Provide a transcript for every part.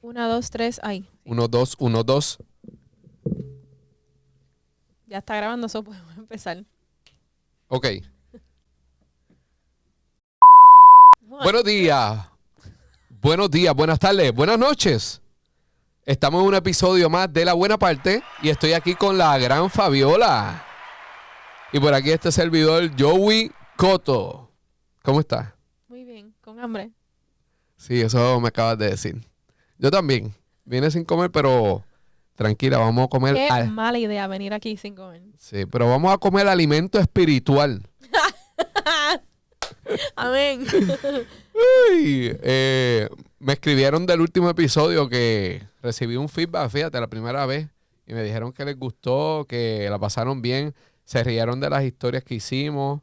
1, 2, 3, ahí. 1, 2, 1, 2. Ya está grabando, eso podemos empezar. Ok. Bueno, Buenos días. Buenos días, buenas tardes, buenas noches. Estamos en un episodio más de La Buena Parte y estoy aquí con la gran Fabiola. Y por aquí este servidor Joey Coto. ¿Cómo estás? muy bien, con hambre. Sí, eso me acabas de decir. Yo también. Vine sin comer, pero tranquila, vamos a comer. Qué mala idea venir aquí sin comer. Sí, pero vamos a comer alimento espiritual. Amén. Uy, me escribieron del último episodio que recibí un feedback, fíjate, la primera vez. Y me dijeron que les gustó, que la pasaron bien. Se rieron de las historias que hicimos,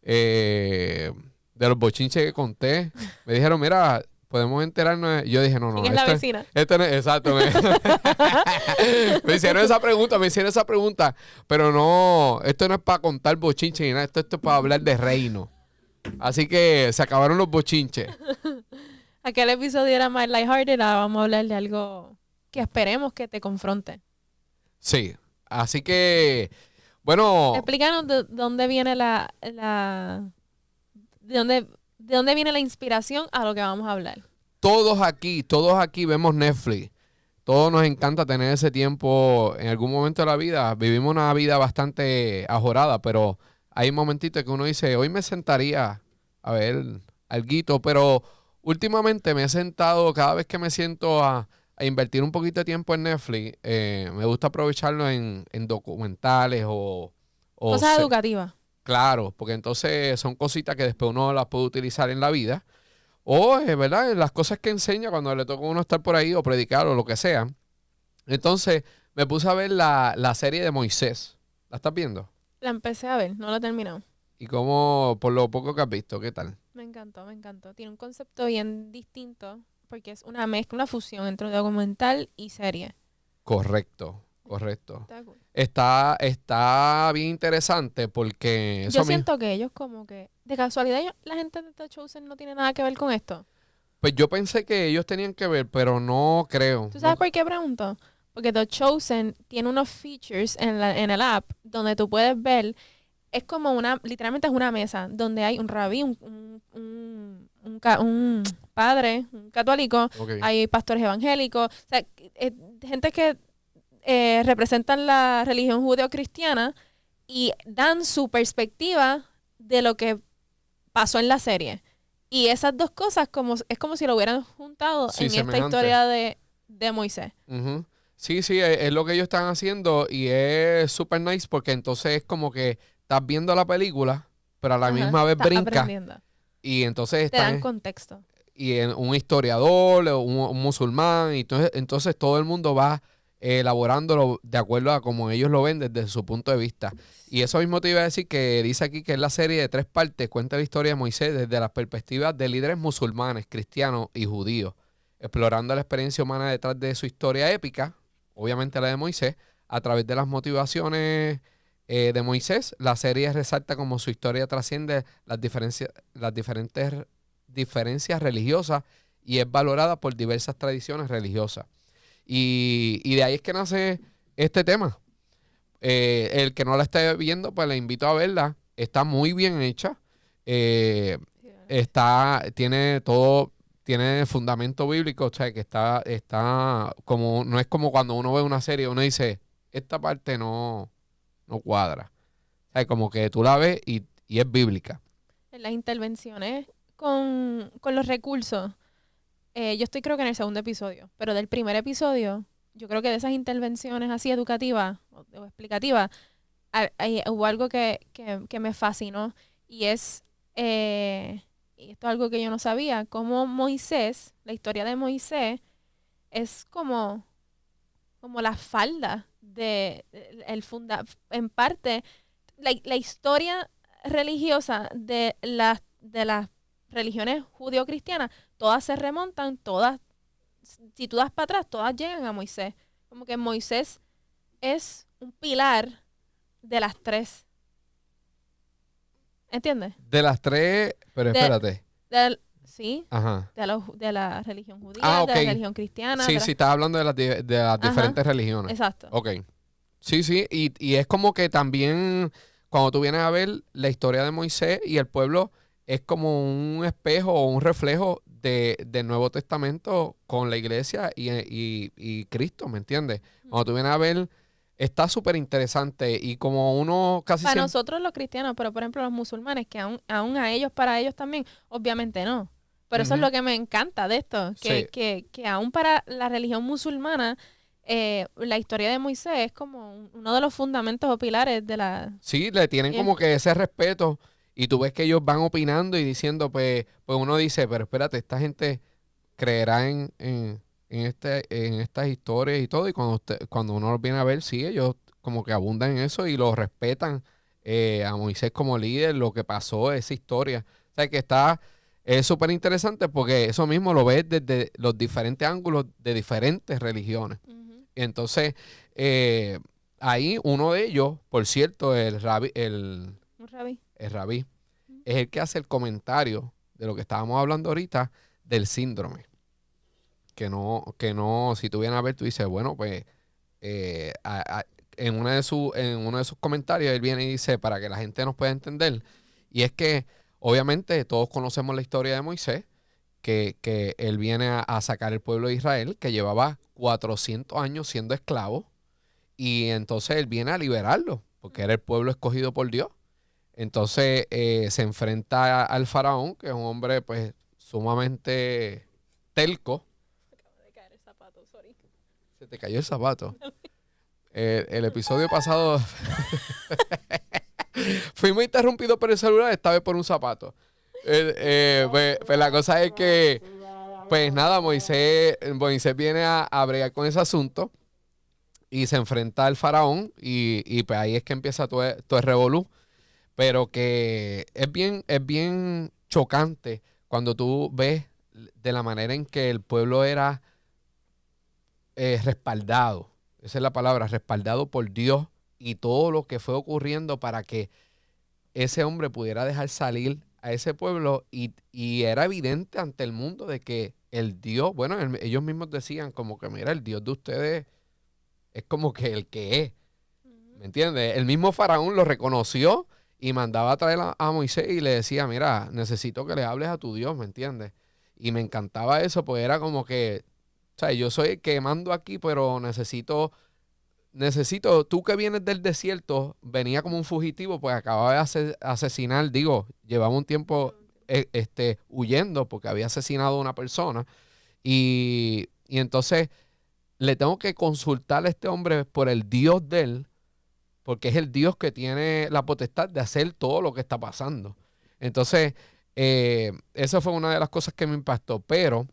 de los bochinches que conté. Me dijeron, mira, podemos enterarnos. Yo dije, no, ¿Quién no. es la vecina? No es, exacto. Me hicieron esa pregunta. Pero no, esto no es para contar bochinches ni nada. Esto es para hablar de reino. Así que se acabaron los bochinches. Aquel episodio era más lighthearted, ahora vamos a hablar de algo que esperemos que te confronte. Sí. Así que, bueno, Explícanos de dónde viene de dónde viene la inspiración a lo que vamos a hablar. todos aquí vemos Netflix. Todos nos encanta tener ese tiempo en algún momento de la vida. Vivimos una vida bastante ajorada, pero hay momentitos que uno dice, hoy me sentaría a ver alguito, pero últimamente me he sentado, cada vez que me siento a invertir un poquito de tiempo en Netflix, me gusta aprovecharlo en documentales o Cosas educativas. claro, porque entonces son cositas que después uno las puede utilizar en la vida. O, ¿verdad? En las cosas que enseña cuando le toca a uno estar por ahí o predicar o lo que sea. Entonces, me puse a ver la serie de Moisés. ¿La estás viendo? La empecé a ver, no la he terminado. Y cómo, por lo poco que has visto, ¿qué tal? Me encantó, me encantó. Tiene un concepto bien distinto porque es una mezcla, una fusión entre documental y serie. Correcto, correcto. Está cool. Está bien interesante porque Yo eso mismo. siento que ellos como que, de casualidad, la gente de The Chosen no tiene nada que ver con esto. Pues yo pensé que ellos tenían que ver, pero no creo. ¿Tú No, sabes por qué pregunto? Porque The Chosen tiene unos features en el app donde tú puedes ver, es como literalmente es una mesa donde hay un rabí, un padre, un católico, ok. hay pastores evangélicos, o sea, gente que representan la religión judeocristiana y dan su perspectiva de lo que pasó en la serie. Y esas dos cosas es como si lo hubieran juntado Sí, en esta semejante. historia de Moisés. Ujú. Sí, sí, es lo que ellos están haciendo y es super nice porque entonces es como que estás viendo la película, pero a la Ajá, misma vez está brinca aprendiendo. y entonces Te dan están contexto. y un historiador o un musulmán y entonces todo el mundo va elaborándolo de acuerdo a como ellos lo ven desde su punto de vista. Y eso mismo te iba a decir que dice aquí que es la serie de 3 partes, cuenta la historia de Moisés desde las perspectivas de líderes musulmanes, cristianos y judíos, explorando la experiencia humana detrás de su historia épica, obviamente la de Moisés, a través de las motivaciones de Moisés. La serie resalta cómo su historia trasciende las diferencias religiosas y es valorada por diversas tradiciones religiosas. Y de ahí es que nace este tema. El que no la esté viendo, pues le invito a verla. Está muy bien hecha. Eh, tiene todo, tiene fundamento bíblico, o sea, que está como, no es como cuando uno ve una serie, uno dice, esta parte no cuadra. O sea, como que tú la ves y es bíblica. En las intervenciones con los recursos, yo estoy creo que en el segundo episodio, pero del primer episodio, yo creo que de esas intervenciones así educativas o explicativas, hubo algo que me fascinó y y esto es algo que yo no sabía, cómo Moisés, la historia de Moisés, es como la falda en parte, la historia religiosa de las religiones judío-cristianas, todas se remontan, todas, si tú das para atrás, todas llegan a Moisés. Como que Moisés es un pilar de las tres. ¿Entiendes? De las 3, pero De, espérate. Sí, Ajá. de la religión judía, Ah, de ok. la religión cristiana. Sí, sí, estás hablando de las Ajá, diferentes religiones. exacto. Ok. Sí, sí, y es como que también cuando tú vienes a ver la historia de Moisés y el pueblo, es como un espejo o un reflejo del Nuevo Testamento con la iglesia y Cristo, ¿me entiendes? Cuando tú vienes a ver, está súper interesante y como uno casi Para siempre... nosotros los cristianos, pero por ejemplo los musulmanes, que aún a ellos, para ellos también, obviamente no. Pero eso es Ujú, lo que me encanta de esto, sí, que aún para la religión musulmana, la historia de Moisés es como uno de los fundamentos o pilares de la... sí, le tienen eh, como que ese respeto y tú ves que ellos van opinando y diciendo, pues uno dice, pero espérate, esta gente creerá en estas historias y todo, y cuando uno los viene a ver, sí, ellos como que abundan en eso y lo respetan a Moisés como líder, lo que pasó, esa historia. O sea, que es súper interesante porque eso mismo lo ves desde los diferentes ángulos de diferentes religiones. Ujú. Y entonces, eh, ahí uno de ellos, por cierto, Un rabí. el rabí, Ujú. es el que hace el comentario de lo que estábamos hablando ahorita del síndrome que no, si tú vienes a ver, tú dices, bueno, pues en uno de sus comentarios él viene y dice, para que la gente nos pueda entender, y es que obviamente todos conocemos la historia de Moisés, que él viene a sacar el pueblo de Israel, que llevaba 400 años siendo esclavo, y entonces él viene a liberarlo, porque era el pueblo escogido por Dios. Entonces se enfrenta al faraón, que es un hombre pues sumamente telco. Acaba de caer el zapato, sorry. Se te cayó el zapato. El episodio pasado fuimos interrumpidos por el celular, esta vez por un zapato. Pues la cosa es que, pues nada, Moisés viene a bregar con ese asunto y se enfrenta al faraón y pues ahí es que empieza todo el revolú. Pero que es bien chocante cuando tú ves de la manera en que el pueblo era respaldado, esa es la palabra, respaldado por Dios y todo lo que fue ocurriendo para que ese hombre pudiera dejar salir a ese pueblo y era evidente ante el mundo de que el Dios, bueno, ellos mismos decían como que mira, el Dios de ustedes es como que el que es, ¿me Ujú. entiendes? El mismo faraón lo reconoció y mandaba a traer a Moisés y le decía, mira, necesito que le hables a tu Dios, ¿me entiendes? Y me encantaba eso, pues era como que, o sea, yo soy el que mando aquí, pero necesito, tú que vienes del desierto, venía como un fugitivo, pues acababa de asesinar, digo, llevaba un tiempo huyendo porque había asesinado a una persona y entonces le tengo que consultar a este hombre por el Dios de él, porque es el Dios que tiene la potestad de hacer todo lo que está pasando. Entonces, esa fue una de las cosas que me impactó, pero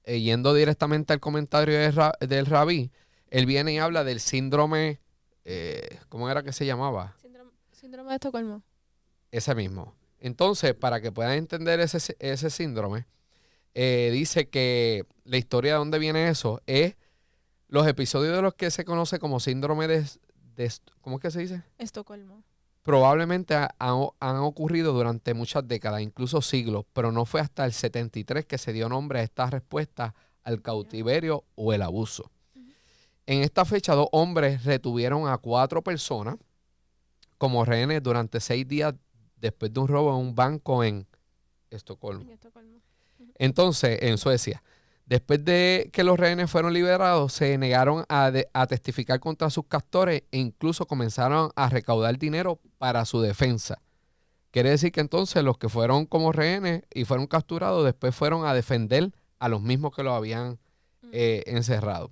yendo directamente al comentario del rabí, él viene y habla del síndrome, ¿cómo era que se llamaba? Síndrome de Estocolmo. Ese mismo. Entonces, para que puedan entender ese síndrome, dice que la historia de dónde viene eso es los episodios de los que se conoce como síndrome ¿cómo es que se dice? Estocolmo. Probablemente han ocurrido durante muchas décadas, incluso siglos, pero no fue hasta el 73 que se dio nombre a esta respuesta al cautiverio o el abuso. Ujú. En esta fecha, 2 hombres retuvieron a 4 personas como rehenes durante 6 días después de un robo en un banco en Estocolmo. En Estocolmo. Ujú. Entonces, en Suecia, después de que los rehenes fueron liberados, se negaron a testificar contra sus captores e incluso comenzaron a recaudar dinero para su defensa. Quiere decir que entonces los que fueron como rehenes y fueron capturados después fueron a defender a los mismos que los habían Ujú. encerrado.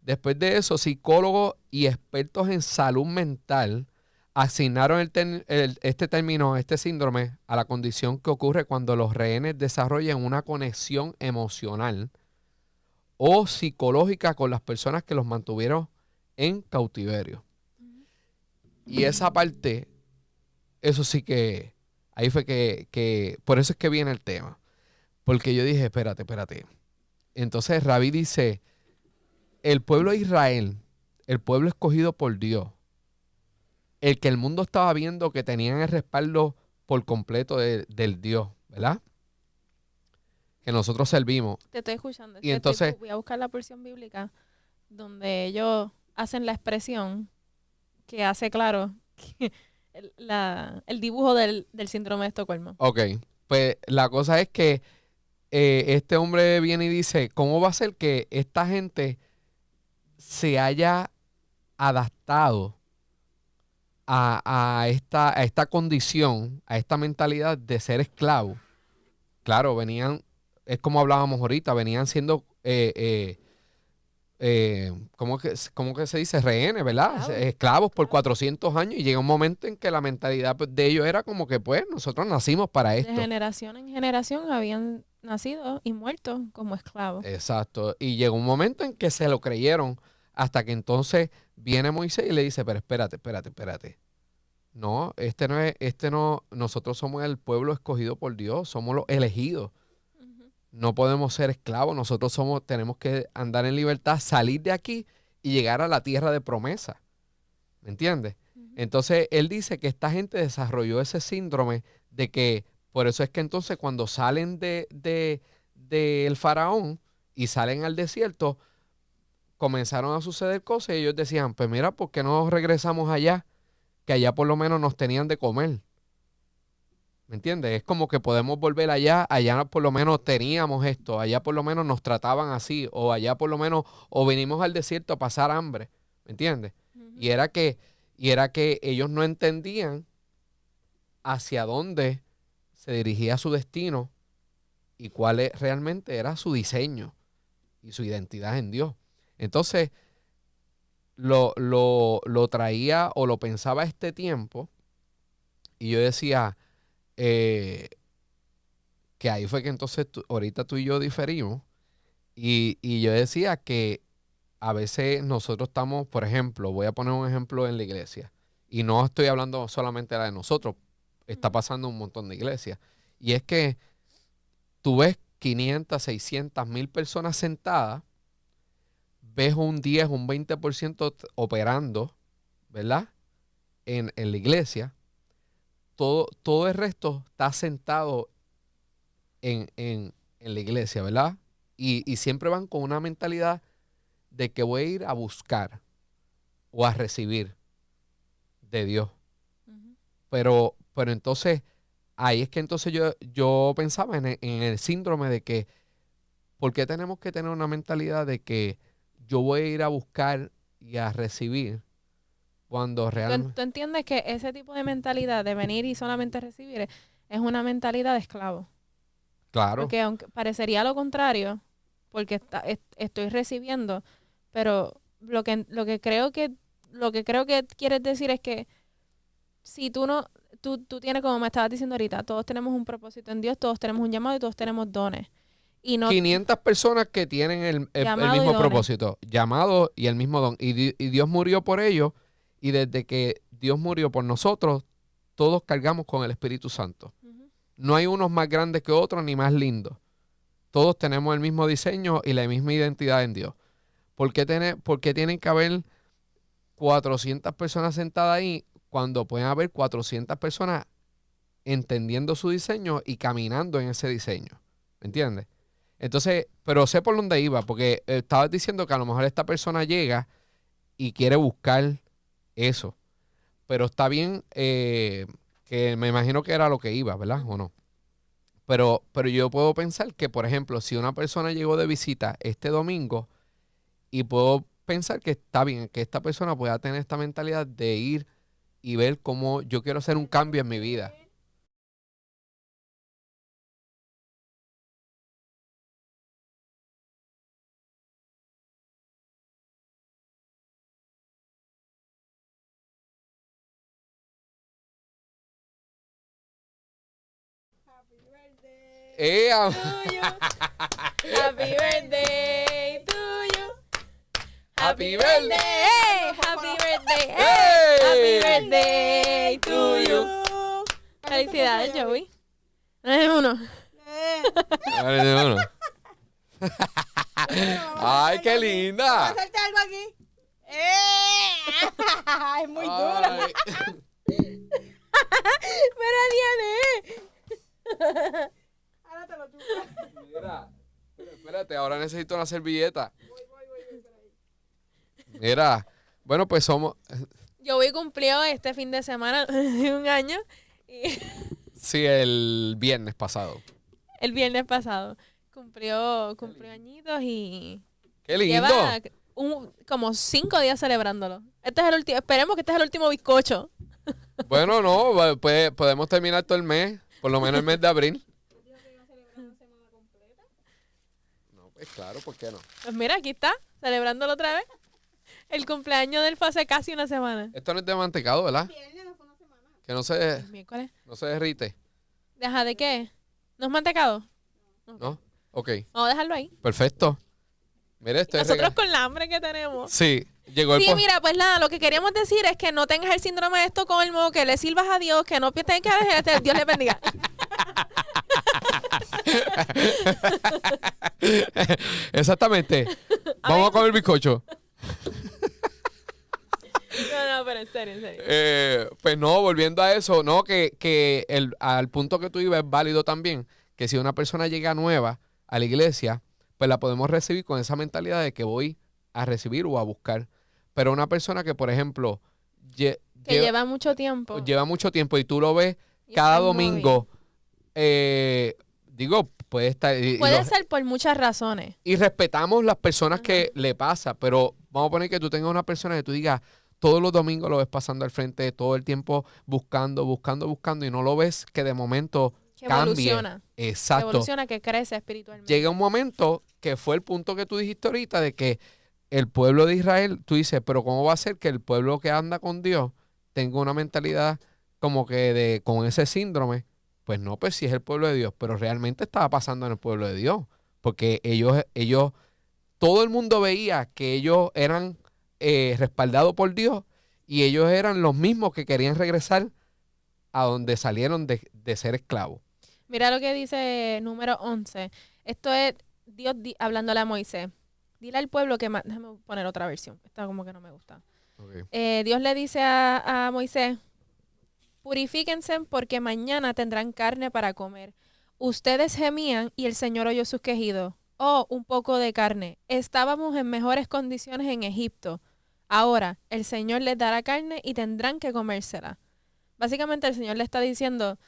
Después de eso, psicólogos y expertos en salud mental asignaron este término, este síndrome, a la condición que ocurre cuando los rehenes desarrollan una conexión emocional o psicológica con las personas que los mantuvieron en cautiverio. Ujú. Y esa parte, eso sí que, ahí fue por eso es que viene el tema. Porque yo dije, espérate. Entonces Rabí dice, el pueblo de Israel, el pueblo escogido por Dios, el que el mundo estaba viendo que tenían el respaldo por completo del Dios, ¿verdad? que nosotros servimos. Te estoy escuchando. Y entonces, voy a buscar la porción bíblica donde ellos hacen la expresión que hace claro que el dibujo del síndrome de Estocolmo. ok, pues la cosa es que este hombre viene y dice, ¿cómo va a ser que esta gente se haya adaptado a esta condición, a esta mentalidad de ser esclavo? Claro, venían, es como hablábamos ahorita, venían siendo, ¿cómo que se dice? Rehenes, ¿verdad? Esclavos por 400 años y llega un momento en que la mentalidad pues, de ellos era como que, pues, nosotros nacimos para esto. De generación en generación habían nacido y muerto como esclavos. Exacto. Y llegó un momento en que se lo creyeron hasta que entonces viene Moisés y le dice, pero espérate. No, nosotros somos el pueblo escogido por Dios, somos los elegidos. Ujú. No podemos ser esclavos, tenemos que andar en libertad, salir de aquí y llegar a la tierra de promesa. ¿Me entiendes? Ujú. Entonces, él dice que esta gente desarrolló ese síndrome de que, por eso es que entonces cuando salen del faraón y salen al desierto, comenzaron a suceder cosas y ellos decían, pues mira, ¿por qué no regresamos allá? Que allá por lo menos nos tenían de comer. ¿Me entiendes? Es como que podemos volver allá por lo menos teníamos esto, allá por lo menos nos trataban así, o allá por lo menos, o venimos al desierto a pasar hambre, ¿me entiendes? Ujú. Y era que ellos no entendían hacia dónde se dirigía su destino y realmente era su diseño y su identidad en Dios. Entonces, lo traía o lo pensaba este tiempo y yo decía, que ahí fue que entonces ahorita tú y yo diferimos y yo decía que a veces nosotros estamos, por ejemplo, voy a poner un ejemplo en la iglesia y no estoy hablando solamente de la de nosotros, está pasando en un montón de iglesias y es que tú ves 500, 600, 1000 personas sentadas, ves un 10, un 20% operando, ¿verdad? En la iglesia, todo el resto está sentado en la iglesia, ¿verdad? Y siempre van con una mentalidad de que voy a ir a buscar o a recibir de Dios. Ujú. Pero entonces, ahí es que entonces yo pensaba en el síndrome de que, ¿por qué tenemos que tener una mentalidad de que yo voy a ir a buscar y a recibir cuando realmente, ¿Tú entiendes que ese tipo de mentalidad de venir y solamente recibir es una mentalidad de esclavo? claro, Porque aunque parecería lo contrario, porque estoy recibiendo, pero lo que creo que quieres decir es que si tú no, tú tienes, como me estabas diciendo ahorita, todos tenemos un propósito en Dios, todos tenemos un llamado y todos tenemos dones. Y no 500 personas que tienen el llamado y mismo dones. propósito, llamado y el mismo don. Y Dios murió por ellos. Y desde que Dios murió por nosotros, todos cargamos con el Espíritu Santo. Ujú. No hay unos más grandes que otros ni más lindos. Todos tenemos el mismo diseño y la misma identidad en Dios. ¿Por qué tienen que haber 400 personas sentadas ahí cuando pueden haber 400 personas entendiendo su diseño y caminando en ese diseño? ¿Me entiendes? Entonces, pero sé por dónde iba, porque estabas diciendo que a lo mejor esta persona llega y quiere buscar eso, pero está bien, que me imagino que era lo que iba, ¿verdad? ¿O no? Pero yo puedo pensar que, por ejemplo, si una persona llegó de visita este domingo y puedo pensar que está bien, que esta persona pueda tener esta mentalidad de ir y ver cómo yo quiero hacer un cambio en mi vida. ¡Ea! Tuyo. Happy birthday to you. Happy Happy birthday. birthday. Happy birthday. ¡Hey! Happy birthday to you. Felicidades, Joey. Uno. Dale, uno. ¡Ay, qué linda! hacerte algo aquí. Es muy dura. Ay. Pero Diane. Ahora te lo chupas. Mira. Espérate, ahora necesito una servilleta. Mira, bueno, pues somos... Joey cumplió este fin de semana un año y Sí, el viernes pasado. el viernes pasado cumplió añitos y ¡Qué lindo! lleva como 5 días celebrándolo. Este es el último, esperemos que este es el último bizcocho. Bueno, no, pues podemos terminar todo el mes, por lo menos el mes de abril. No, pues claro, ¿por qué no? Pues mira, aquí está, celebrándolo otra vez. El cumpleaños del fue hace casi una semana. Esto no es de mantecado, ¿verdad? Que no se, El miércoles. no se derrite, ¿Deja de qué? ¿No es mantecado? ¿no? Ok, Vamos a dejarlo ahí. perfecto. Mire, esto es Nosotros con la hambre que tenemos. Sí, llegó el Sí, mira, pues nada, lo que queríamos decir es que no tengas el síndrome de Estocolmo, que le sirvas a Dios, que no tengas que Dios le bendiga. Exactamente. Vamos a comer bizcocho. No, pero en serio. Pues no, volviendo a eso, no, que al punto que tú ibas es válido también, que si una persona llega nueva a la iglesia, pues la podemos recibir con esa mentalidad de que voy a recibir o a buscar. Pero una persona que, por ejemplo, Que lleva mucho tiempo. lleva mucho tiempo y tú lo ves Y cada está domingo, digo, puede estar... Puede ser por muchas razones. Y respetamos las personas que le pasa, pero vamos a poner que tú tengas una persona que tú digas, todos los domingos lo ves pasando al frente, todo el tiempo buscando, y no lo ves que de momento Que cambie. evoluciona. Que Exacto. evoluciona, que crece espiritualmente. Llega un momento que fue el punto que tú dijiste ahorita de que el pueblo de Israel, tú dices, pero ¿cómo va a ser que el pueblo que anda con Dios tenga una mentalidad como que con ese síndrome? Pues no, pues sí es el pueblo de Dios, pero realmente estaba pasando en el pueblo de Dios, porque ellos, todo el mundo veía que ellos eran respaldados por Dios y ellos eran los mismos que querían regresar a donde salieron de ser esclavos. Mira lo que dice número 11. Esto es Dios hablándole a Moisés. Dile al pueblo que... Déjame poner otra versión. Esta como que no me gusta. Okay. Dios le dice a Moisés, purifíquense porque mañana tendrán carne para comer. Ustedes gemían y el Señor oyó sus quejidos. Oh, un poco de carne. Estábamos en mejores condiciones en Egipto. Ahora el Señor les dará carne y tendrán que comérsela. Básicamente el Señor le está diciendo,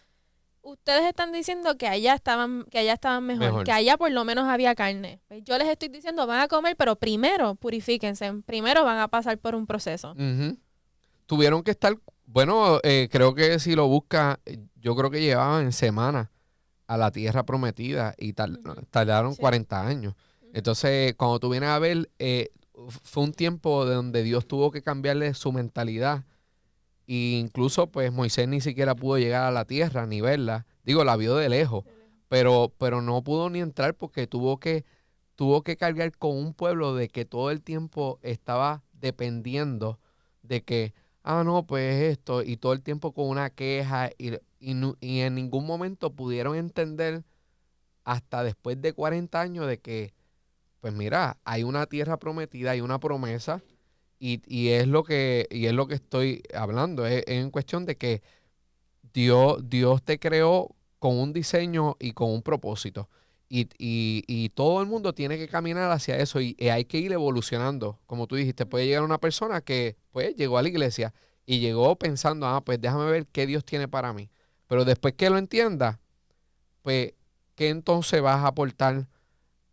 ustedes están diciendo que allá estaban mejor, que allá por lo menos había carne. Pues yo les estoy diciendo, van a comer, pero primero purifíquense, primero van a pasar por un proceso. Uh-huh. Tuvieron que estar, bueno, creo que si lo buscas, yo creo que llevaban semanas a la tierra prometida y tardaron 40 años. Entonces, cuando tú vienes a ver, fue un tiempo de donde Dios tuvo que cambiarle su mentalidad. E incluso, pues, Moisés ni siquiera pudo llegar a la tierra ni verla. Digo, la vio de lejos, pero no pudo ni entrar porque tuvo que cargar con un pueblo de que todo el tiempo estaba dependiendo de que, no, pues esto, y todo el tiempo con una queja y en ningún momento pudieron entender hasta después de 40 años de que, pues mira, hay una tierra prometida, hay una promesa y es lo que estoy hablando, es en cuestión de que Dios te creó con un diseño y con un propósito. Y todo el mundo tiene que caminar hacia eso y hay que ir evolucionando. Como tú dijiste, puede llegar una persona que pues llegó a la iglesia y llegó pensando, pues déjame ver qué Dios tiene para mí. Pero después que lo entienda, pues, ¿qué entonces vas a aportar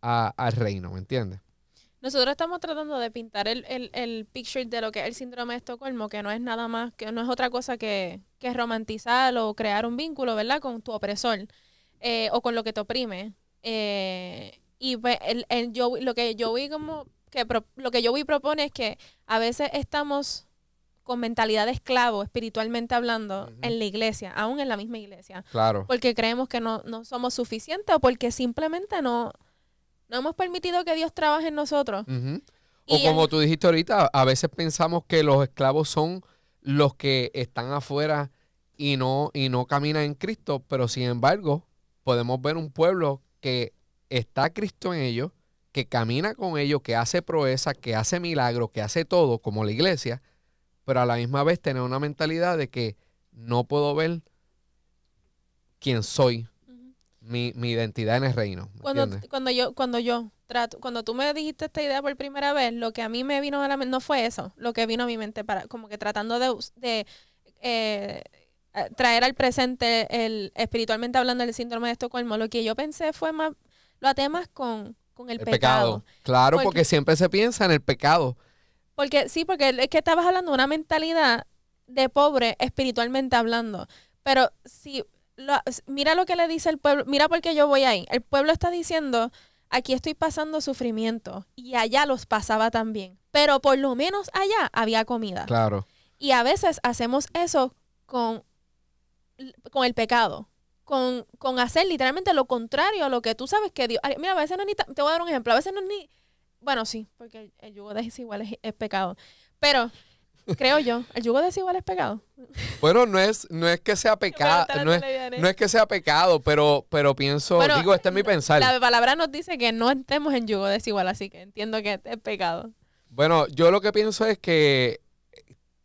al reino? ¿Me entiendes? Nosotros estamos tratando de pintar el picture de lo que es el síndrome de Estocolmo, que no es nada más, que no es otra cosa que romantizar o crear un vínculo, ¿verdad? Con tu opresor o con lo que te oprime. Y pues lo que Joey propone es que a veces estamos con mentalidad de esclavo, espiritualmente hablando, en la iglesia, aún en la misma iglesia. Claro. Porque creemos que no somos suficientes o porque simplemente no hemos permitido que Dios trabaje en nosotros. Uh-huh. O como tú dijiste ahorita, a veces pensamos que los esclavos son los que están afuera y no caminan en Cristo, pero sin embargo, podemos ver un pueblo que está Cristo en ellos, que camina con ellos, que hace proezas, que hace milagros, que hace todo, como la iglesia, pero a la misma vez tener una mentalidad de que no puedo ver quién soy. mi identidad en el reino. ¿Me entiendes? Cuando tú me dijiste esta idea por primera vez, lo que a mí me vino a la mente no fue eso, lo que vino a mi mente para, como que tratando de traer al presente espiritualmente hablando del síndrome de Estocolmo, lo que yo pensé fue más, lo até más con el pecado. Claro, porque siempre se piensa en el pecado. Porque es que estabas hablando de una mentalidad de pobre espiritualmente hablando. Pero si mira lo que le dice el pueblo, mira por qué yo voy ahí. El pueblo está diciendo, aquí estoy pasando sufrimiento y allá los pasaba también. Pero por lo menos allá había comida. Claro. Y a veces hacemos eso con el pecado. Con hacer literalmente lo contrario a lo que tú sabes que Dios... Mira, a veces no es ni... Te voy a dar un ejemplo. A veces no es ni... Bueno, sí, porque el yugo desigual es pecado. Pero, creo yo, ¿el yugo desigual es pecado? Bueno, no es que sea pecado, no es que sea pecado, pero pienso, Bueno, digo, este es mi pensar. La palabra nos dice que no estemos en yugo desigual, así que entiendo que es pecado. Bueno, yo lo que pienso es que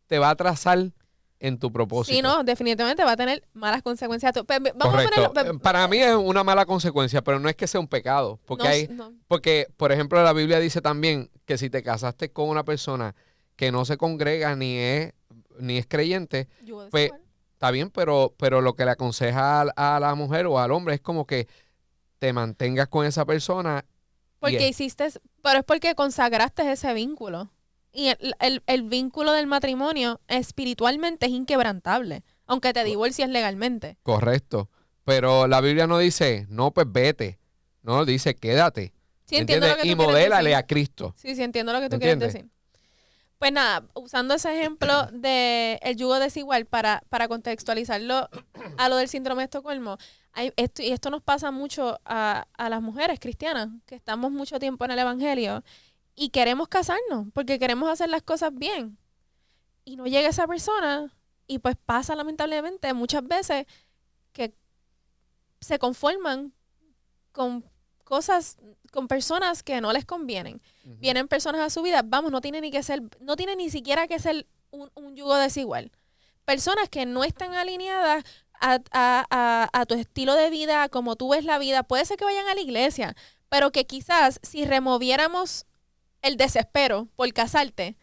te va a atrasar en tu propósito. Sí, no, definitivamente va a tener malas consecuencias. Vamos Correcto. a ponerlo... Para mí es una mala consecuencia, pero no es que sea un pecado. Porque No. porque, por ejemplo, la Biblia dice también que si te casaste con una persona que no se congrega ni es creyente, Yugo pues desigual. está bien, pero lo que le aconseja a la mujer o al hombre es como que te mantengas con esa persona. Porque pero es porque consagraste ese vínculo. Y el vínculo del matrimonio espiritualmente es inquebrantable, aunque te divorcies legalmente. Correcto. Pero la Biblia no dice, no, pues vete. No, dice, quédate. Sí, entiendo lo que tú Y quieres modélale decir. a Cristo. Sí, entiendo lo que tú quieres decir. Pues nada, usando ese ejemplo de el yugo desigual para contextualizarlo a lo del síndrome de Estocolmo, y esto nos pasa mucho a las mujeres cristianas, que estamos mucho tiempo en el evangelio y queremos casarnos porque queremos hacer las cosas bien. Y no llega esa persona y pues pasa lamentablemente muchas veces que se conforman con cosas, con personas que no les convienen. Ujú. Vienen personas a su vida, vamos, no tiene ni siquiera que ser un yugo desigual. Personas que no están alineadas a tu estilo de vida, a cómo tú ves la vida. Puede ser que vayan a la iglesia, pero que quizás si removiéramos el desespero por casarte,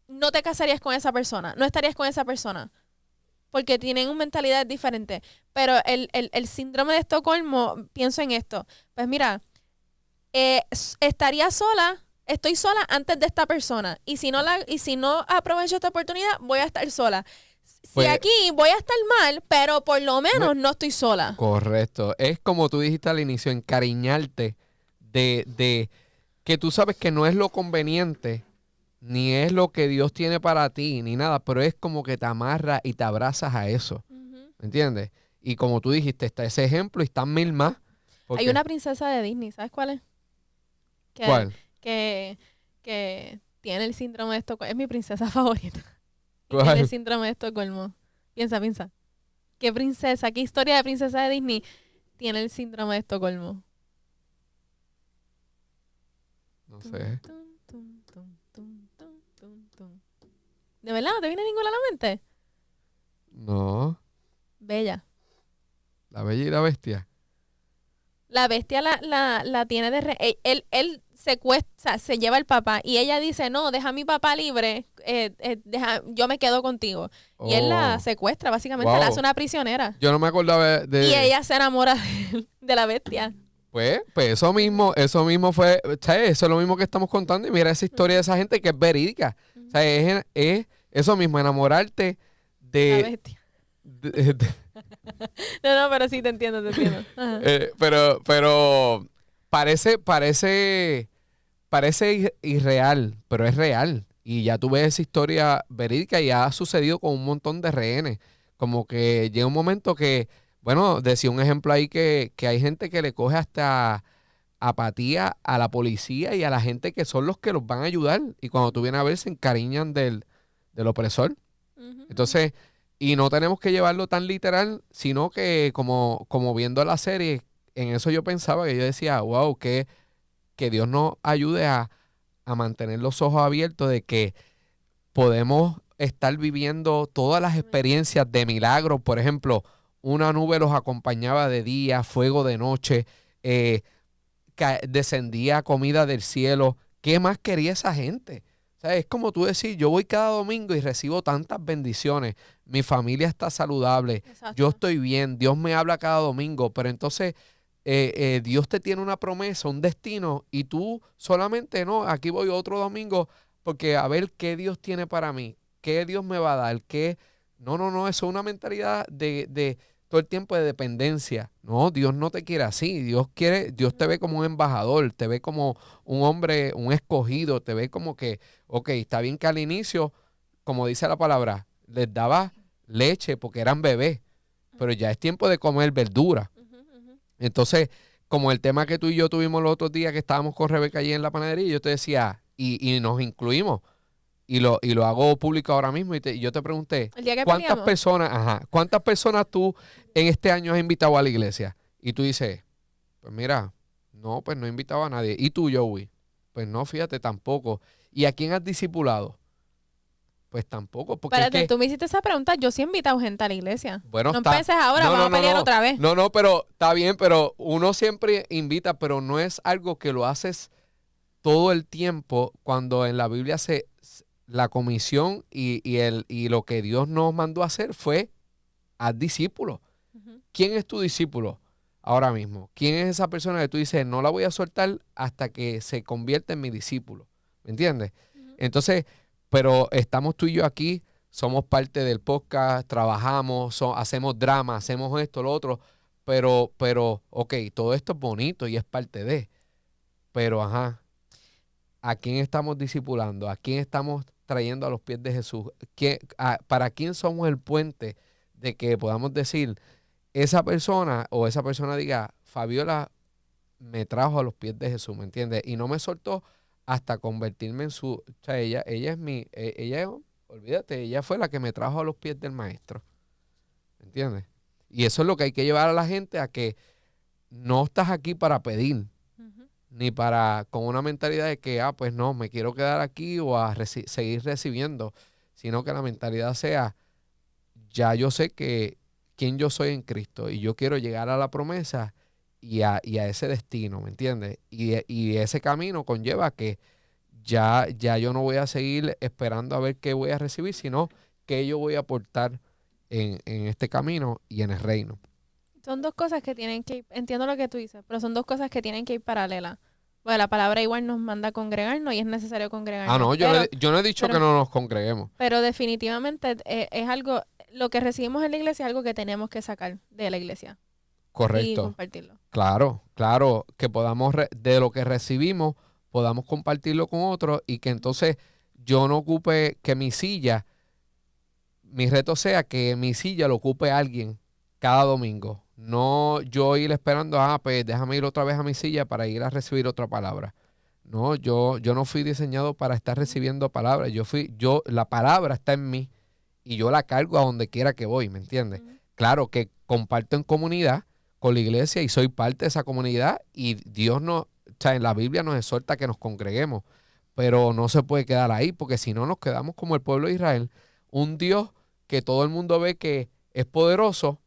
no te casarías con esa persona, no estarías con esa persona, porque tienen una mentalidad diferente. Pero el síndrome de Estocolmo, pienso en esto, pues mira, estoy sola antes de esta persona, y si no aprovecho esta oportunidad, voy a estar sola. Si Pues, aquí voy a estar mal, pero por lo menos no estoy sola. Correcto. Es como tú dijiste al inicio, encariñarte de que tú sabes que no es lo conveniente, ni es lo que Dios tiene para ti, ni nada, pero es como que te amarras y te abrazas a eso. Ujú. ¿Me entiendes? Y como tú dijiste, está ese ejemplo y están mil más. Hay una princesa de Disney, ¿sabes cuál es? ¿Cuál? Que tiene el síndrome de Estocolmo. Es mi princesa favorita. Y ¿Cuál? tiene el síndrome de Estocolmo. Piensa. ¿Qué princesa, qué historia de princesa de Disney tiene el síndrome de Estocolmo? No sé. ¿De verdad no te viene ninguna a la mente? No. Bella. La Bella y la Bestia. La bestia la tiene de... Él secuestra, se lleva al papá y ella dice, no, deja a mi papá libre, yo me quedo contigo. Y él la Oh. secuestra, básicamente, Wow. la hace una prisionera. Yo no me acordaba de... Y ella se enamora de la bestia. Pues eso mismo fue, ¿sabes? Eso es lo mismo que estamos contando y mira esa historia de esa gente que es verídica. O sea, es eso mismo, enamorarte La de... bestia. de- No, pero sí te entiendo. Ajá. pero parece irreal, pero es real. Y ya tú ves esa historia verídica y ha sucedido con un montón de rehenes. Como que llega un momento que, bueno, decía un ejemplo ahí que hay gente que le coge hasta apatía a la policía y a la gente que son los que los van a ayudar. Y cuando tú vienes a ver, se encariñan del opresor. Ujú. Entonces, y no tenemos que llevarlo tan literal, sino que como viendo la serie, en eso yo pensaba, que yo decía, wow, que Dios nos ayude a mantener los ojos abiertos de que podemos estar viviendo todas las experiencias de milagros. Por ejemplo, una nube los acompañaba de día, fuego de noche, descendía comida del cielo. ¿Qué más quería esa gente? O sea, es como tú decir, yo voy cada domingo y recibo tantas bendiciones. Mi familia está saludable, Exacto. yo estoy bien, Dios me habla cada domingo, pero entonces Dios te tiene una promesa, un destino, y tú solamente no, aquí voy otro domingo porque a ver qué Dios tiene para mí, qué Dios me va a dar, qué... No, eso es una mentalidad de todo el tiempo de dependencia. No, Dios no te quiere así. Dios te ve como un embajador, te ve como un hombre, un escogido, te ve como que, ok, está bien que al inicio, como dice la palabra, les daba leche porque eran bebés, pero ya es tiempo de comer verdura. Entonces, como el tema que tú y yo tuvimos los otros días que estábamos con Rebeca allí en la panadería, yo te decía, y nos incluimos. Y lo hago público ahora mismo y yo te pregunté, El día que ¿cuántas peleamos. cuántas personas tú en este año has invitado a la iglesia? Y tú dices, pues mira, no, pues no he invitado a nadie. ¿Y tú, Joey? Pues no, fíjate, tampoco. ¿Y a quién has discipulado? Pues tampoco, porque es Espérate, que, tú me hiciste esa pregunta. Yo sí he invitado gente a la iglesia. bueno, No está... empieces ahora, No, vamos no, a pelear no. otra vez. No, pero está bien, pero uno siempre invita, pero no es algo que lo haces todo el tiempo cuando en la Biblia la comisión y lo que Dios nos mandó a hacer fue haz discípulos. Ujú. ¿Quién es tu discípulo ahora mismo? ¿Quién es esa persona que tú dices, no la voy a soltar hasta que se convierta en mi discípulo? ¿Me entiendes? Ujú. Entonces, pero estamos tú y yo aquí, somos parte del podcast, trabajamos, hacemos drama, hacemos esto, lo otro, pero, ok, todo esto es bonito y es parte de, pero ajá, ¿a quién estamos discipulando? ¿A quién estamos trayendo a los pies de Jesús? ¿Para quién somos el puente de que podamos decir, esa persona o esa persona diga, Fabiola me trajo a los pies de Jesús, ¿me entiendes? Y no me soltó hasta convertirme en su... O sea, ella es olvídate, ella fue la que me trajo a los pies del maestro, ¿me entiendes? Y eso es lo que hay que llevar a la gente a que no estás aquí para pedir, Ujú. ni para con una mentalidad de que, pues no, me quiero quedar aquí o a seguir recibiendo, sino que la mentalidad sea, ya yo sé que quién yo soy en Cristo y yo quiero llegar a la promesa y a ese destino, ¿me entiendes? Y ese camino conlleva que ya yo no voy a seguir esperando a ver qué voy a recibir, sino qué yo voy a aportar en este camino y en el reino. Son dos cosas que tienen que ir, entiendo lo que tú dices, pero son dos cosas que tienen que ir paralelas. Bueno, la palabra igual nos manda a congregarnos y es necesario congregarnos. No, yo no he dicho pero- que no nos congreguemos. Pero definitivamente es algo, lo que recibimos en la iglesia es algo que tenemos que sacar de la iglesia y Correcto. compartirlo. Claro, que podamos, de lo que recibimos, podamos compartirlo con otros y que entonces yo no ocupe que mi reto sea que mi silla lo ocupe alguien cada domingo. No yo ir esperando, pues déjame ir otra vez a mi silla para ir a recibir otra palabra. No, yo no fui diseñado para estar recibiendo palabras. La palabra está en mí y yo la cargo a donde quiera que voy, ¿me entiendes? Ujú. Claro que comparto en comunidad con la iglesia y soy parte de esa comunidad y Dios o sea, en la Biblia nos exhorta a que nos congreguemos, pero no se puede quedar ahí porque si no nos quedamos como el pueblo de Israel, un Dios que todo el mundo ve que es poderoso,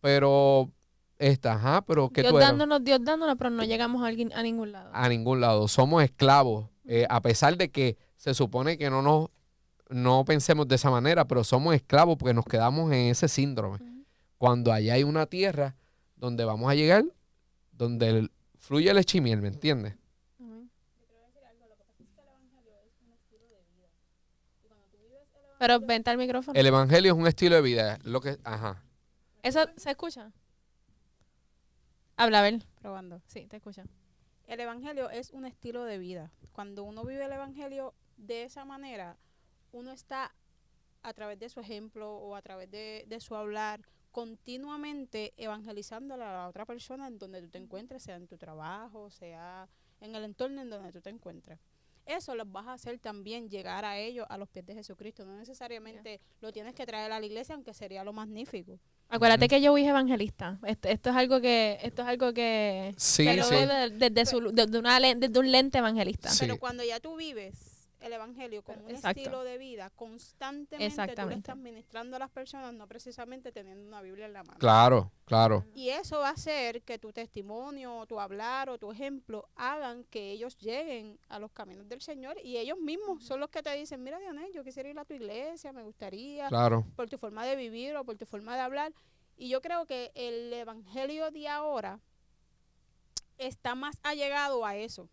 pero pero que tú eres Dios dándonos, pero no llegamos a ningún lado. a ningún lado, somos esclavos, a pesar de que se supone que no pensemos de esa manera, pero somos esclavos porque nos quedamos en ese síndrome. Ujú. Cuando allá hay una tierra donde vamos a llegar, donde fluye leche y miel, ¿me entiendes? Ujú. Pero vente al micrófono. El evangelio es un estilo de vida, ¿Eso se escucha? Habla, a ver. Probando. Sí, te escucha. El evangelio es un estilo de vida. Cuando uno vive el evangelio de esa manera, uno está a través de su ejemplo o a través de su hablar continuamente evangelizando a la otra persona en donde tú te encuentres, sea en tu trabajo, sea en el entorno en donde tú te encuentres. Eso los vas a hacer también llegar a ellos a los pies de Jesucristo. No necesariamente lo tienes que traer a la iglesia, aunque sería lo magnífico. Acuérdate Ujú. que yo es evangelista. Esto es algo que Sí, lo sí. ve desde un lente evangelista. Sí. Pero cuando ya tú vives el evangelio como un Exacto. estilo de vida, constantemente tú le Exactamente. estás ministrando a las personas, no precisamente teniendo una Biblia en la mano. Claro, claro. Y eso va a hacer que tu testimonio, tu hablar o tu ejemplo hagan que ellos lleguen a los caminos del Señor, y ellos mismos son los que te dicen, mira, Dianel, yo quisiera ir a tu iglesia, me gustaría, Claro. por tu forma de vivir o por tu forma de hablar. Y yo creo que el evangelio de ahora está más allegado a eso,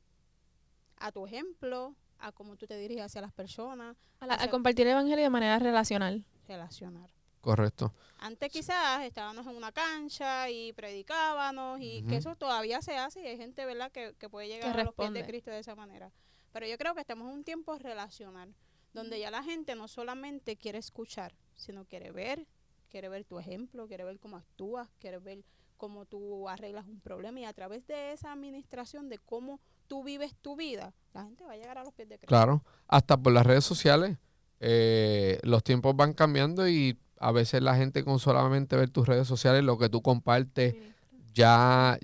a tu ejemplo, a cómo tú te diriges hacia las personas, A compartir el evangelio de manera relacional. relacionar. Correcto. Antes quizás estábamos en una cancha y predicábamos, y Ujú. que eso todavía se hace, y hay gente, ¿verdad?, que puede llegar a los pies de responde. Cristo de esa manera. Pero yo creo que estamos en un tiempo relacional, donde ya la gente no solamente quiere escuchar, sino quiere ver tu ejemplo, quiere ver cómo actúas, quiere ver cómo tú arreglas un problema, y a través de esa administración de cómo tú vives tu vida, la gente va a llegar a los pies de Cristo. Claro. Hasta por las redes sociales. Los tiempos van cambiando y a veces la gente con solamente ver tus redes sociales, lo que tú compartes, ya,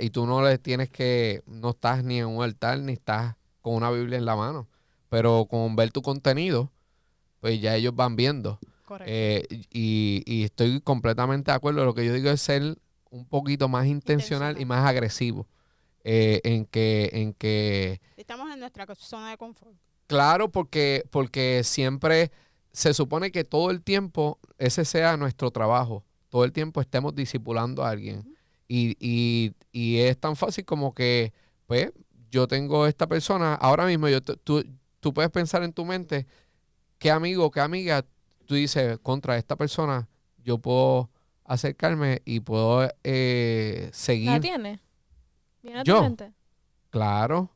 y tú no le tienes que, no estás ni en un altar, ni estás con una Biblia en la mano. Pero con ver tu contenido, pues ya ellos van viendo. Correcto. Y estoy completamente de acuerdo. Lo que yo digo es ser un poquito más intencional y más agresivo. En que Estamos en nuestra zona de confort. claro, porque siempre se supone que todo el tiempo ese sea nuestro trabajo. Todo el tiempo estemos discipulando a alguien. Ujú. Y es tan fácil como que, pues, yo tengo esta persona, ahora mismo tú puedes pensar en tu mente, qué amigo, qué amiga, tú dices, contra esta persona, yo puedo acercarme y puedo ¿La seguir. tienes? ¿Viene a ¿Yo? tu mente? Claro.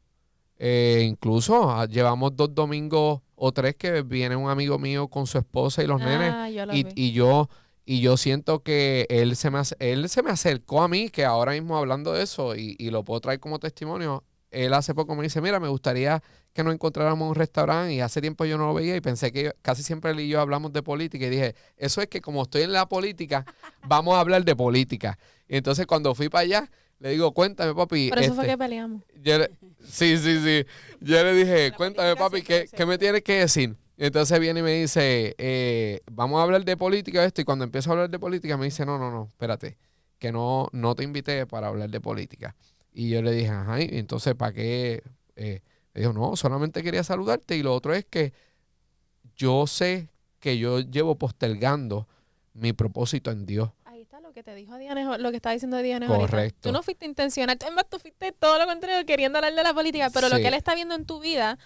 Incluso llevamos 2 domingos o 3 que viene un amigo mío con su esposa y los nenes, Yo lo y, vi. y yo siento que él se me acercó a mí, que ahora mismo hablando de eso, y lo puedo traer como testimonio. Él hace poco me dice, mira, me gustaría que nos encontráramos en un restaurante, y hace tiempo yo no lo veía y pensé que casi siempre él y yo hablamos de política, y dije, eso es que como estoy en la política, vamos a hablar de política. Y entonces cuando fui para allá, le digo, cuéntame, papi. Por eso fue que peleamos. Sí. Yo le dije, La cuéntame, política papi, siempre ¿qué me se- tienes que decir? Y entonces viene y me dice, vamos a hablar de política esto. Y cuando empiezo a hablar de política, me dice, no, espérate, que no te invité para hablar de política. Y yo le dije, ajá, y entonces, ¿para qué? Me dijo, no, solamente quería saludarte. Y lo otro es que yo sé que yo llevo postergando mi propósito en Dios. Ahí está lo que te dijo Diana, lo que estaba diciendo Diana ahorita. Correcto. Tú no fuiste intencional, tú fuiste todo lo contrario, queriendo hablar de la política, pero lo Sí. que él está viendo en tu vida,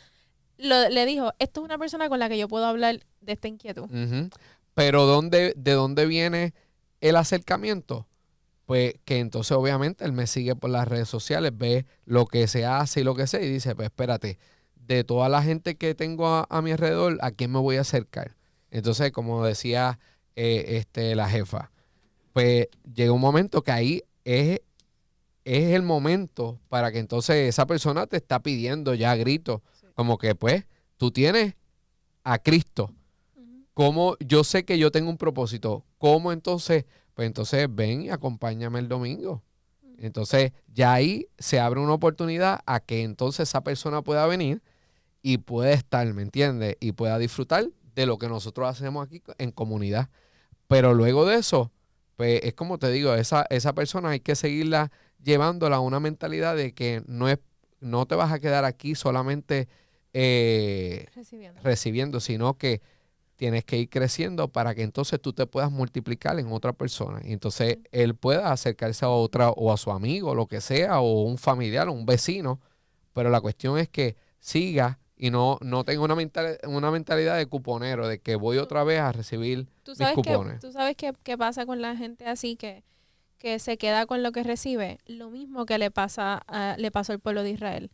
le dijo, esto es una persona con la que yo puedo hablar de esta inquietud. Ujú. Pero ¿de dónde viene el acercamiento? Pues que entonces obviamente él me sigue por las redes sociales, ve lo que se hace y lo que sé, y dice, pues espérate, de toda la gente que tengo a mi alrededor, ¿a quién me voy a acercar? Entonces, como decía la jefa, pues llega un momento que ahí es el momento para que entonces esa persona te está pidiendo ya a gritos, Sí. como que pues tú tienes a Cristo. Ujú. ¿Cómo yo sé que yo tengo un propósito? ¿Cómo entonces? Pues entonces ven y acompáñame el domingo. Entonces ya ahí se abre una oportunidad a que entonces esa persona pueda venir y pueda estar, ¿me entiendes? Y pueda disfrutar de lo que nosotros hacemos aquí en comunidad. Pero luego de eso, pues es como te digo, esa persona hay que seguirla llevándola a una mentalidad de que no te vas a quedar aquí solamente recibiendo, sino que tienes que ir creciendo para que entonces tú te puedas multiplicar en otra persona. Y entonces él pueda acercarse a otra, o a su amigo, o lo que sea, o un familiar, o un vecino. Pero la cuestión es que siga y no tenga una mentalidad de cuponero, de que voy otra vez a recibir ¿Tú mis sabes cupones. tú sabes qué pasa con la gente así que se queda con lo que recibe? Lo mismo que le pasó al pueblo de Israel.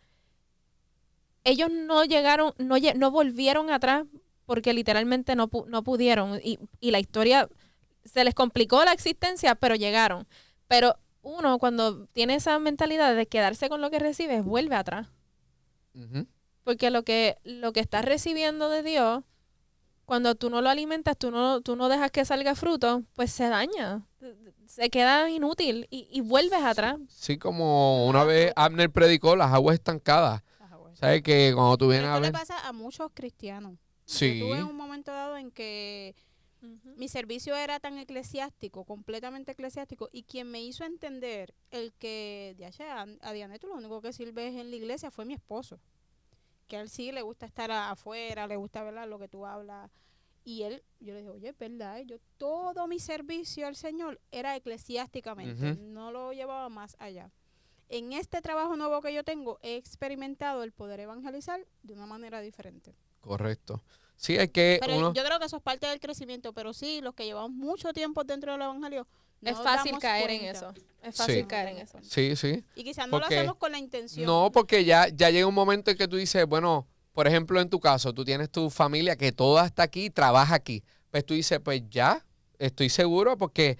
Ellos no llegaron, no volvieron atrás porque literalmente no pudieron. Y la historia se les complicó la existencia, pero llegaron. Pero uno, cuando tiene esa mentalidad de quedarse con lo que recibe, vuelve atrás. Ujú. Porque lo que estás recibiendo de Dios, cuando tú no lo alimentas, tú no dejas que salga fruto, pues se daña. Se queda inútil y vuelves atrás. Sí, como una vez Abner predicó, las aguas estancadas. ¿Sabes que cuando tú vienes Pero a esto le ver? pasa a muchos cristianos. Sí. Yo tuve un momento dado en que Ujú. mi servicio era tan eclesiástico, completamente eclesiástico, y quien me hizo entender el que, a Dianeto lo único que sirve es en la iglesia fue mi esposo. Que a él sí le gusta estar afuera, le gusta ver lo que tú hablas. Y él, yo le dije, oye, es verdad, yo todo mi servicio al Señor era eclesiásticamente, Ujú. no lo llevaba más allá. En este trabajo nuevo que yo tengo, he experimentado el poder evangelizar de una manera diferente. Correcto. Sí, hay que Pero uno... yo creo que eso es parte del crecimiento, pero sí, los que llevamos mucho tiempo dentro del evangelio, no Es nos fácil damos caer en cuenta. eso. Es Sí. fácil No nos caer en damos eso. cuenta. Sí, sí. Y quizás no lo Porque- hacemos con la intención. No, porque ya llega un momento en que tú dices, bueno, por ejemplo, en tu caso, tú tienes tu familia que toda está aquí, trabaja aquí. Pues tú dices, pues ya, estoy seguro porque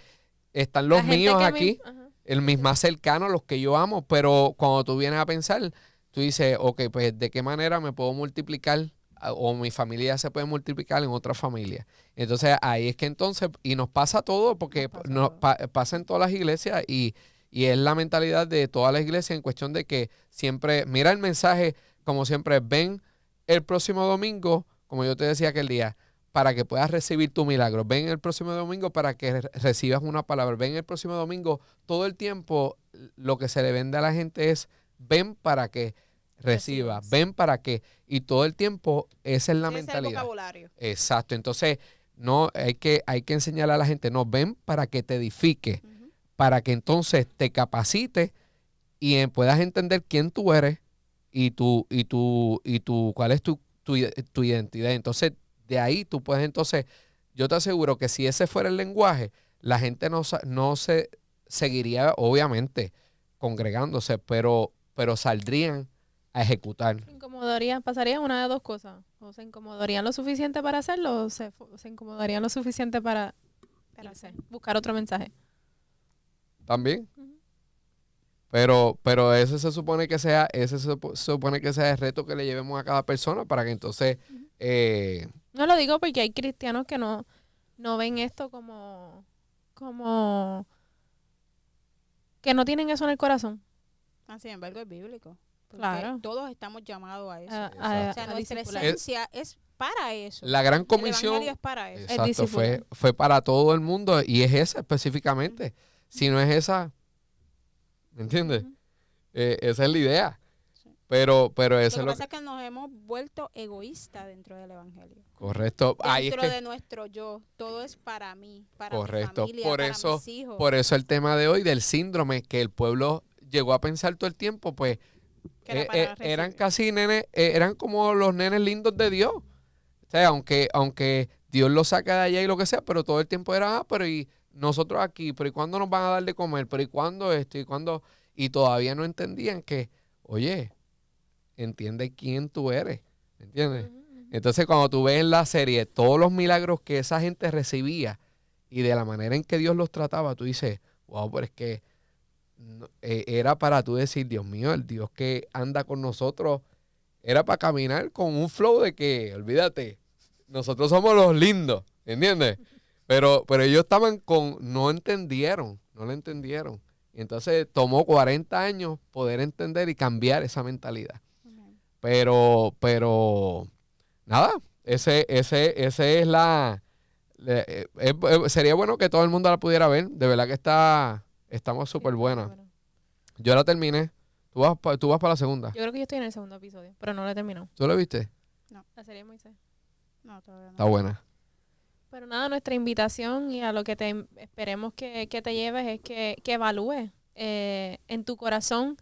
están los La gente míos que aquí, ajá. mis más cercanos, los que yo amo, pero cuando tú vienes a pensar, tú dices, ok, pues de qué manera me puedo multiplicar o mi familia se puede multiplicar en otra familia. Entonces ahí es que entonces, y nos pasa todo porque Nos pasa todo. pasa en todas las iglesias y es la mentalidad de todas las iglesias en cuestión de que siempre, mira el mensaje, como siempre, ven el próximo domingo, como yo te decía aquel día, para que puedas recibir tu milagro. Ven el próximo domingo para que recibas una palabra. Ven el próximo domingo. Todo el tiempo lo que se le vende a la gente es ven para que recibas, Recibas. ven para que. Y todo el tiempo esa es la Ese es el mentalidad. vocabulario. Exacto. Entonces, no hay que enseñar a la gente, no, ven para que te edifique, Ujú. para que entonces te capacites y puedas entender quién tú eres y cuál es tu identidad. Entonces, de ahí tú puedes entonces, yo te aseguro que si ese fuera el lenguaje, la gente no se seguiría, obviamente, congregándose, pero saldrían a ejecutar. Se incomodarían, pasarían una de dos cosas. O se incomodarían lo suficiente para hacerlo, o se incomodarían lo suficiente para irse, buscar otro mensaje. También. Ujú. Pero ese se supone que sea, se supone que sea el reto que le llevemos a cada persona para que entonces Ujú. eh, No lo digo porque hay cristianos que no ven esto como que no tienen eso en el corazón. Sin embargo, es bíblico. Porque Claro. todos estamos llamados a eso. A O sea, a nuestra discipular. esencia es para eso. la gran El comisión, evangelio es para eso. exacto, discipular. fue para todo el mundo y es esa específicamente. Si no es esa, ¿me entiendes? Ujú. Esa es la idea. Sí. Pero Lo eso que es lo pasa es que nos hemos vuelto egoístas dentro del evangelio. correcto. Ahí es Dentro que, de nuestro yo, todo es para mí, para correcto. mi familia, Por para eso, mis hijos. por eso el tema de hoy del síndrome que el pueblo llegó a pensar todo el tiempo, pues Que era para eran recibir. casi nenes, eran como los nenes lindos de Dios. O sea, aunque Dios los saca de allá y lo que sea, pero todo el tiempo era, pero y nosotros aquí, pero ¿y cuándo nos van a dar de comer? Pero ¿y cuándo esto? ¿Y cuándo? Y todavía no entendían que, oye, entiende quién tú eres, ¿entiendes? Ujú, ujú. Entonces cuando tú ves en la serie todos los milagros que esa gente recibía y de la manera en que Dios los trataba, tú dices, wow, pero es que era para tú decir, Dios mío, el Dios que anda con nosotros, era para caminar con un flow de que, olvídate, nosotros somos los lindos, ¿entiendes? Pero ellos estaban no entendieron, no lo entendieron. Y entonces tomó 40 años poder entender y cambiar esa mentalidad. Amén. Pero, nada, ese es sería bueno que todo el mundo la pudiera ver. De verdad que estamos súper buena. Bueno. Yo la terminé. Tú vas para la segunda. Yo creo que yo estoy en el segundo episodio, pero no lo he terminado. ¿Tú la viste? La serie de Moisés. No, todavía no. Está buena. Pero nada, nuestra invitación y a lo que esperemos que te lleves es que evalúes en tu corazón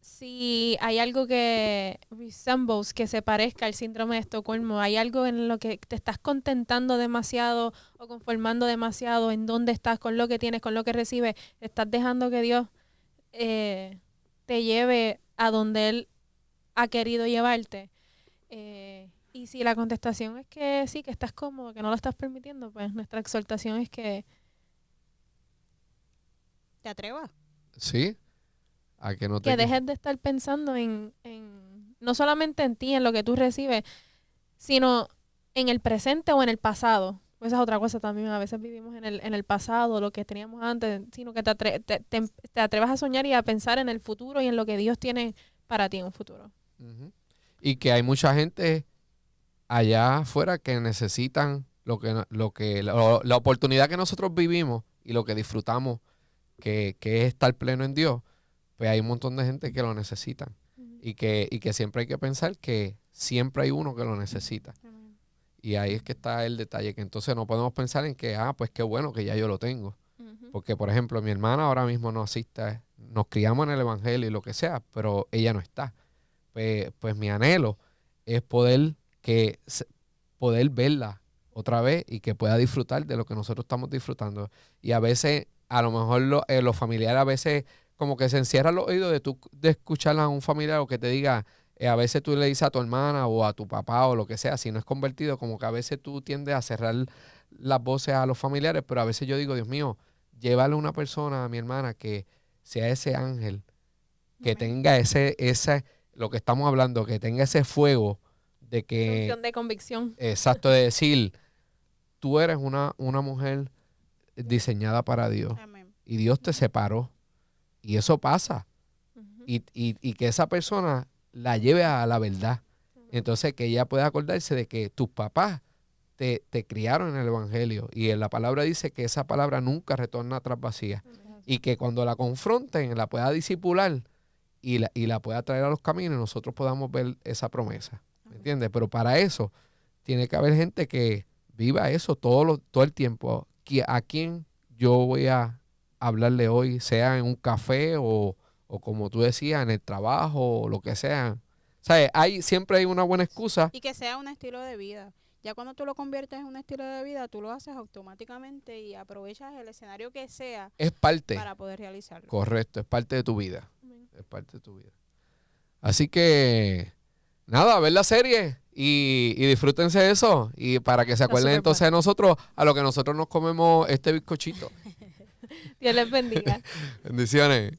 si hay algo que resembles, que se parezca al síndrome de Estocolmo. Hay algo en lo que te estás contentando demasiado o conformando demasiado en dónde estás, con lo que tienes, con lo que recibes. Estás dejando que Dios te lleve a donde Él ha querido llevarte. Y si la contestación es que sí, que estás cómodo, que no lo estás permitiendo, pues nuestra exhortación es que ¿Te atrevas? ¿Sí? A que no te... dejes de estar pensando en no solamente en ti, en lo que tú recibes, sino en el presente o en el pasado. Esa es otra cosa también. A veces vivimos en el pasado, lo que teníamos antes, sino que te atrevas a soñar y a pensar en el futuro y en lo que Dios tiene para ti en un futuro. Ujú. y que hay mucha gente allá afuera que necesitan la oportunidad que nosotros vivimos y lo que disfrutamos, que es estar pleno en Dios, pues hay un montón de gente que lo necesitan. Y que siempre hay que pensar que siempre hay uno que lo necesita. Amén. Y ahí es que está el detalle, que entonces no podemos pensar en que, pues qué bueno que ya yo lo tengo. Porque, por ejemplo, mi hermana ahora mismo no asiste, nos criamos en el Evangelio y lo que sea, pero ella no está. Pues mi anhelo es poder verla otra vez y que pueda disfrutar de lo que nosotros estamos disfrutando. Y a veces, a lo mejor los familiares a veces como que se encierran los oídos de escuchar a un familiar o que te diga, a veces tú le dices a tu hermana o a tu papá o lo que sea, si no es convertido, como que a veces tú tiendes a cerrar las voces a los familiares, pero a veces yo digo, Dios mío, llévale a una persona, a mi hermana, que sea ese ángel, que Amén. tenga lo que estamos hablando, que tenga ese fuego de que, Función de convicción. exacto, de decir, tú eres una mujer diseñada para Dios Amén. y Dios te separó y eso pasa Ujú. y que esa persona la lleve a la verdad. Entonces que ella pueda acordarse de que tus papás te criaron en el Evangelio y en la palabra dice que esa palabra nunca retorna atrás vacía y que cuando la confronten la pueda disipular y la pueda traer a los caminos y nosotros podamos ver esa promesa. ¿Me entiendes? Pero para eso tiene que haber gente que viva eso todo el tiempo. ¿A quién yo voy a hablarle hoy? Sea en un café o como tú decías, en el trabajo o lo que sea. ¿Sabes? Siempre hay una buena excusa. Y que sea un estilo de vida. Ya cuando tú lo conviertes en un estilo de vida, tú lo haces automáticamente y aprovechas el escenario que sea Es parte. para poder realizarlo. Correcto, es parte de tu vida. Amén. Es parte de tu vida. Así que, nada, ver la serie y disfrútense de eso. Y para que se acuerden súper entonces de nosotros, a lo que nosotros nos comemos este bizcochito. Dios les bendiga. Bendiciones.